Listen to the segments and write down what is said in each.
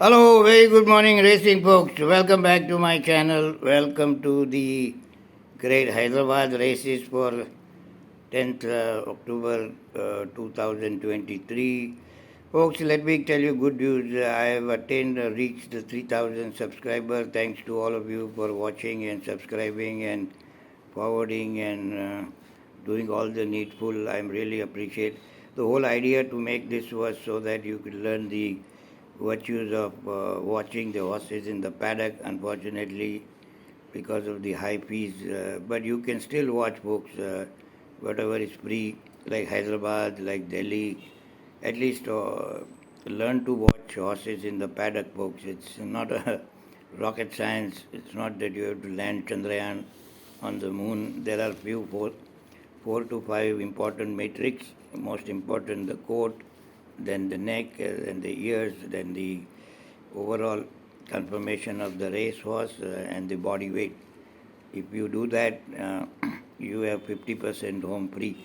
Hello, very good morning, racing folks. Welcome back to my channel. Welcome to the great Hyderabad races for 10th October 2023. Folks, let me tell you good news. I have reached the 3,000 subscribers. Thanks to all of you for watching and subscribing and forwarding and doing all the needful. I'm really appreciate. The whole idea to make this was so that you could learn the virtues of watching the horses in the paddock. Unfortunately, because of the high fees, but you can still watch, folks. Whatever is free, like Hyderabad, like Delhi, at least learn to watch horses in the paddock, folks. It's not a rocket science. It's not that you have to land Chandrayaan on the moon. There are four to five important metrics. Most important, the coat, then the neck, then the ears, then the overall conformation of the racehorse and the body weight. If you do that, you have 50% home free.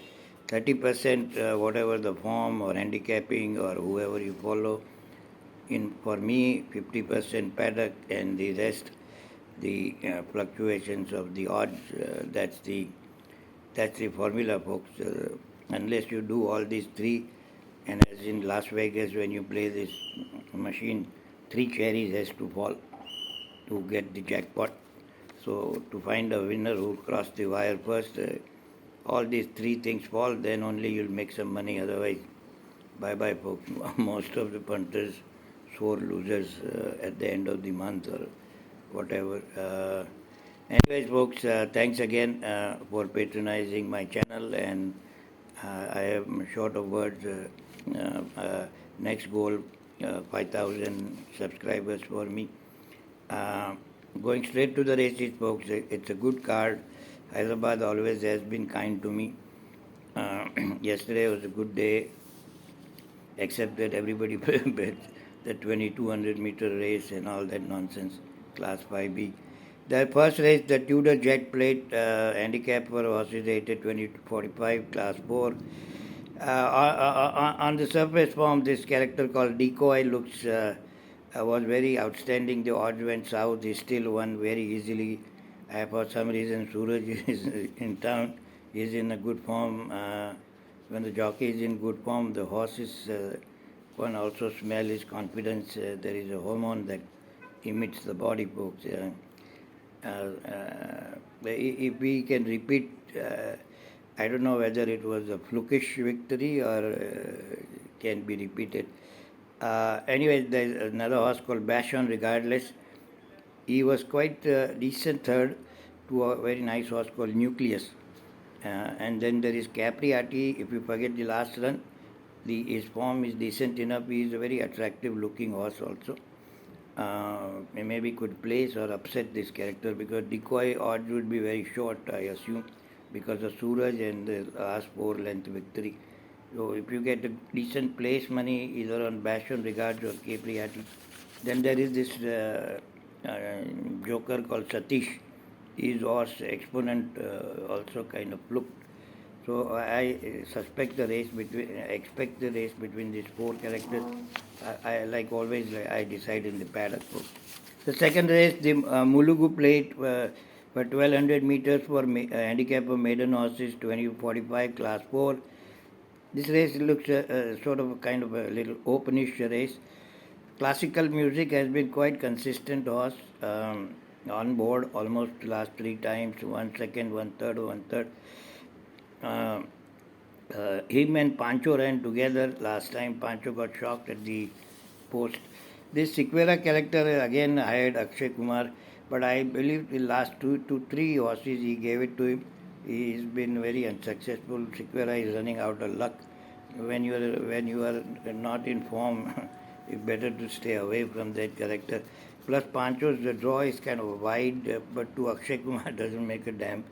30% whatever the form or handicapping or whoever you follow. For me, 50% paddock and the rest the fluctuations of the odds. That's the formula, folks. Unless you do all these three, and as in Las Vegas, when you play this machine, three cherries has to fall to get the jackpot. So to find a winner who will cross the wire first, all these three things fall, then only you'll make some money. Otherwise, bye bye, folks. Most of the punters sore losers at the end of the month or whatever. Anyways, folks, thanks again for patronizing my channel, and I am short of words. Next goal, 5,000 subscribers for me. Going straight to the races, folks. It's a good card. Hyderabad always has been kind to me. Yesterday was a good day, except that everybody bet the 2200 meter race and all that nonsense, Class 5B. The first race, the Tudor Jet Plate handicap for horses rated 20 to 45, Class 4. On the surface form, this character called Decoy was very outstanding. The odds went south. He still won very easily. For some reason, Suraj is in town. He is in a good form. When the jockey is in good form, the horses, one also smell his confidence. There is a hormone that emits the body, folks. If we can repeat, I don't know whether it was a flukish victory or can be repeated. Anyway, there's another horse called Bashon Regardless. He was quite decent third to a very nice horse called Nucleus. And then there is Capriati. If you forget the last run, his form is decent enough. He is a very attractive looking horse also. Maybe could place or upset this character because Decoy odds would be very short, I assume, because of Suraj and the last 4-length victory. So if you get a decent place money either on Bashon Regards or Capriati, then there is this joker called Satish. His horse Exponent also kind of looked. So I expect the race between these four characters. I like always, I decide in the paddock. The second race, the Mulugu Plate for 1200 meters for handicap of maiden horses, 2045 class 4. This race looks sort of a kind of a little openish race. Classical music has been quite consistent horse on board almost last three times, 1 second, 1/3, 1/3. Him and Pancho ran together last time. Pancho got shocked at the post. This Sequeira character again hired Akshay Kumar, but I believe the last 2 to 3 horses he gave it to him. He's been very unsuccessful. Sequeira is running out of luck. When you are not in form, it's better to stay away from that character. Plus Pancho's draw is kind of wide, but to Akshay Kumar doesn't make a damn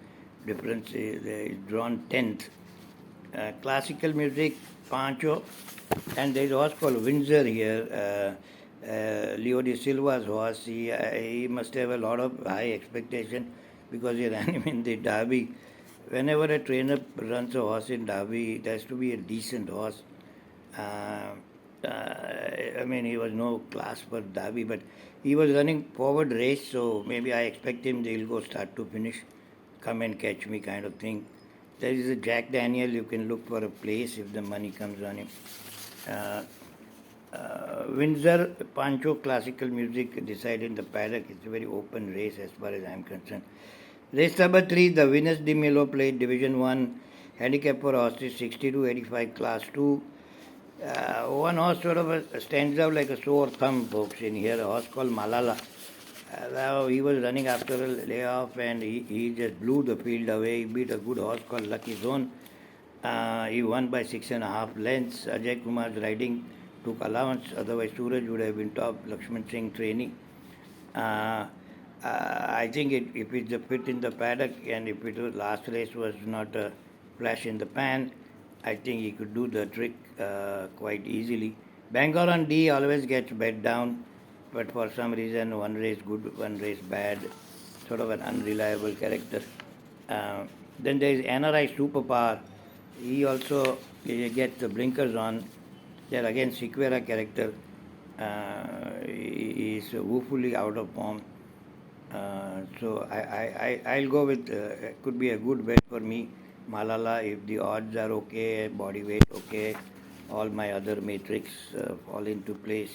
difference. Is drawn 10th. Classical music, Pancho, and there is a horse called Windsor here. Leo de Silva's horse. He must have a lot of high expectation because he ran him in the Derby. Whenever a trainer runs a horse in Derby, it has to be a decent horse. I mean, he was no class for Dhabi, but he was running forward race, so maybe I expect him he'll go start to finish, come and catch me kind of thing. There is a Jack Daniel, you can look for a place if the money comes on him. Uh, Windsor Pancho Classical Music decided in the paddock. It's a very open race as far as I'm concerned. Race number 3, the Venus de Milo played Division 1, handicap for horses 60 to 85 class 2. One horse sort of stands out like a sore thumb, folks, in here, a horse called Malala. Now he was running after a layoff and he just blew the field away. He beat a good horse called Lucky Zone. He won by 6.5 lengths. Ajay Kumar's riding took allowance, otherwise Suraj would have been top. Lakshman Singh training. I think if it's a fit in the paddock and if it was last race was not a flash in the pan, I think he could do the trick quite easily. Bangor on D always gets bet down, but for some reason one race good, one race bad, sort of an unreliable character. Then there is NRI Superpower. He also gets the blinkers on. There again Sequeira character. He is woefully out of form. So I'll go with could be a good bet for me. Malala, if the odds are okay, body weight okay, all my other metrics fall into place.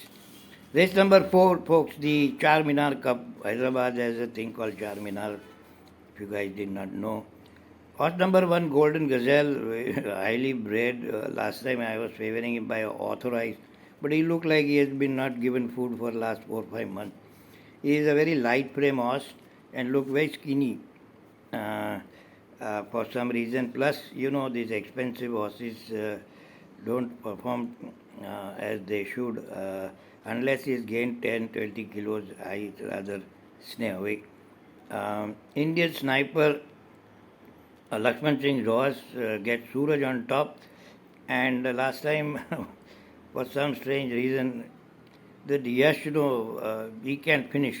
Race number 4, folks, the Charminar Cup. Hyderabad has a thing called Charminar, if you guys did not know. Horse number 1, Golden Gazelle, highly bred. Last time I was favoring him by authorized, but he looked like he has been not given food for the last 4-5 months. He is a very light frame horse and look very skinny for some reason. Plus, you know, these expensive horses don't perform as they should unless he's gained 10-20 kilos. I rather stay away. Indian Sniper, Lakshman Singh Ross gets Suraj on top, and last time, for some strange reason, that Yash, he can't finish.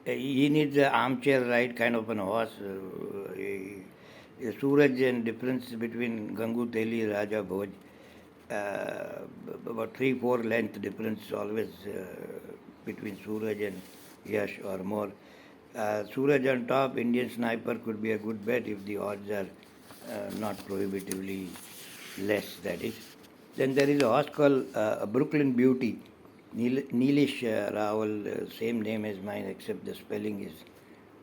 He needs an armchair ride kind of an horse. Suraj and difference between Gangu Teli, Raja Bhoj, about 3-4 length difference always between Suraj and Yash or more. Suraj on top, Indian Sniper could be a good bet if the odds are not prohibitively less, that is. Then there is a horse called Brooklyn Beauty. Neelish Rawal, same name as mine, except the spelling is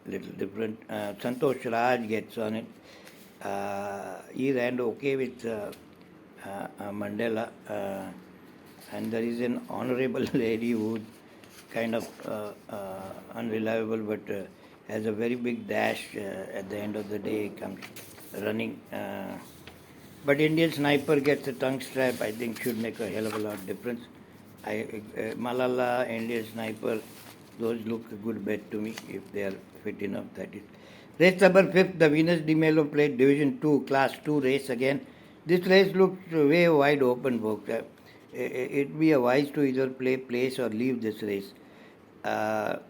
a little different. Santosh Raj gets on it. He ran okay with Mandela, and there is an honorable lady who kind of unreliable, but has a very big dash. At the end of the day, comes running. But Indian Sniper gets a tongue strap. I think should make a hell of a lot difference. Malala, Indian Sniper, those look a good bet to me if they are fit enough, that is. Race number 5, the Venus de Melo played Division 2, Class 2 race again. This race looks way wide open, folks. It'd be a wise to either play place or leave this race. There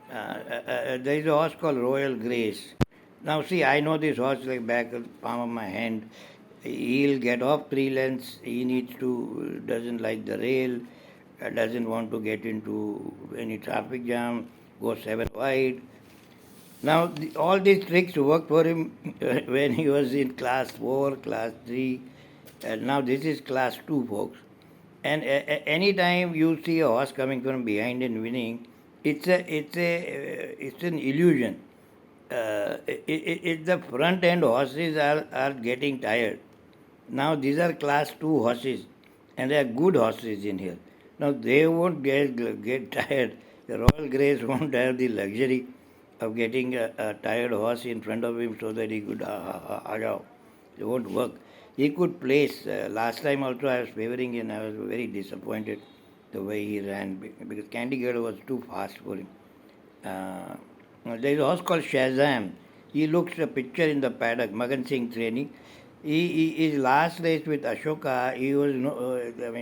is a horse called Royal Grace. Now see, I know this horse like back of the palm of my hand. He'll get off 3 lengths. He needs to, doesn't like the rail, doesn't want to get into any traffic jam, go 7 wide. Now, all these tricks worked for him when he was in class 4, class 3, and now this is class 2, folks. And any time you see a horse coming from behind and winning, it's an illusion. The front end horses are getting tired. Now these are class 2 horses, and they are good horses in here. Now they won't get tired. The Royal Grace won't have the luxury of getting a tired horse in front of him so that he could it won't work. He could place. Last time also I was favoring him. I was very disappointed the way he ran because Chandigarh was too fast for him. There is a horse called Shazam. He looks a picture in the paddock. Magan Singh training. His last race with Ashoka, he was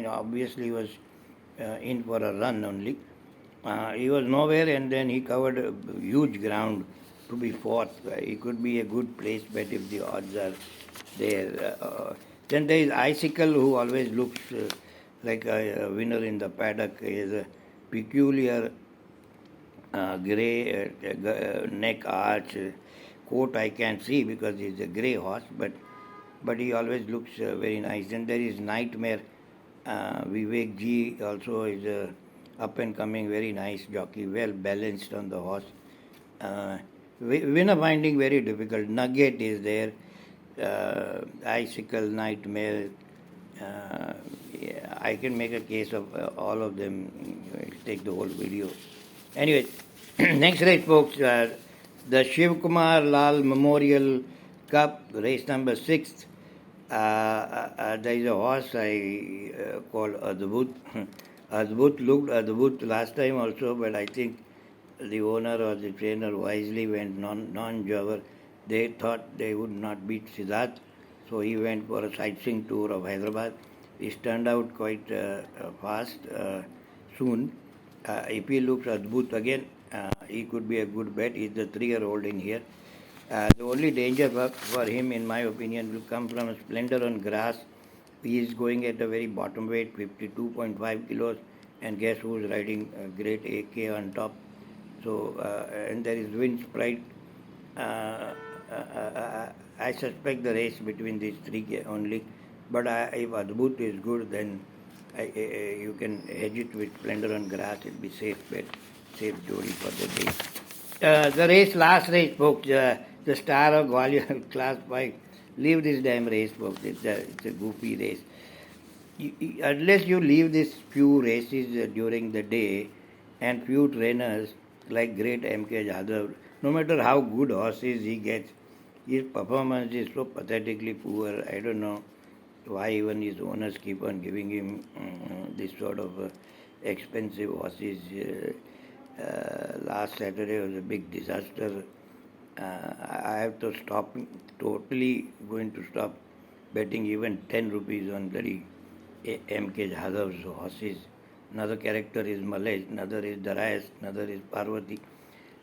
obviously he was in for a run only. He was nowhere, and then he covered huge ground to be fourth. He could be a good place bet if the odds are there. Then there is Icicle, who always looks like a winner in the paddock is a peculiar grey neck arch coat I can see because he's a grey horse, but he always looks very nice. And there is Nightmare. Vivek G also is a up and coming, very nice jockey, well balanced on the horse. Winner finding very difficult. Nugget is there, Icicle, Nightmare. Yeah, I can make a case of all of them. Take the whole video. Anyway, next race, folks. The Shiv Kumar Lal Memorial Cup, race number 6. There is a horse I called Adbhut. Adbhut looked Adbhut last time also, but I think the owner or the trainer wisely went non-jobber. They thought they would not beat Siddharth, so he went for a sightseeing tour of Hyderabad. It turned out quite fast soon. If he looks Adbhut again, he could be a good bet. He's the 3-year-old in here. The only danger for him, in my opinion, will come from Splendor on Grass. He is going at a very bottom weight, 52.5 kilos, and guess who's riding a great AK on top. So, and there is Wind Sprite. I suspect the race between these three only. But if Adbhut is good, then you can hedge it with Splendor on Grass. It'll be safe bet, safe jodi for the day. The race, last race, folks. The Star of Gwalior Class 5. Leave this damn race, folks. It's a goofy race. Unless you leave these few races during the day and few trainers like great M.K. Jadhav, no matter how good horses he gets, his performance is so pathetically poor. I don't know why even his owners keep on giving him this sort of expensive horses. Last Saturday was a big disaster. I have to stop, totally going to stop betting even 10 rupees on bloody M.K. Jadhav's horses. Another character is Malay, another is Darius, another is Parvati.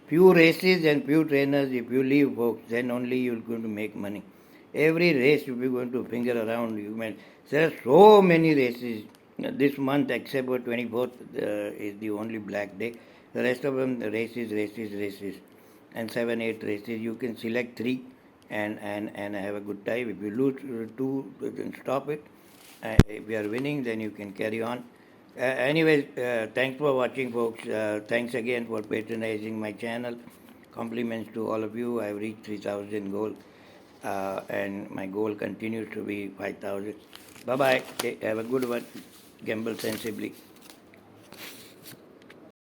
Few races and few trainers, if you leave, folks, then only you're going to make money. Every race if you're going to finger around, you may. There are so many races. This month, except for 24th, is the only black day. The rest of them, races. And 7, 8 races. You can select 3 and have a good time. If you lose 2, then stop it. If you are winning, then you can carry on. Anyways, thanks for watching, folks. Thanks again for patronizing my channel. Compliments to all of you. I've reached 3,000 goal, and my goal continues to be 5,000. Bye-bye. Have a good one. Gamble sensibly.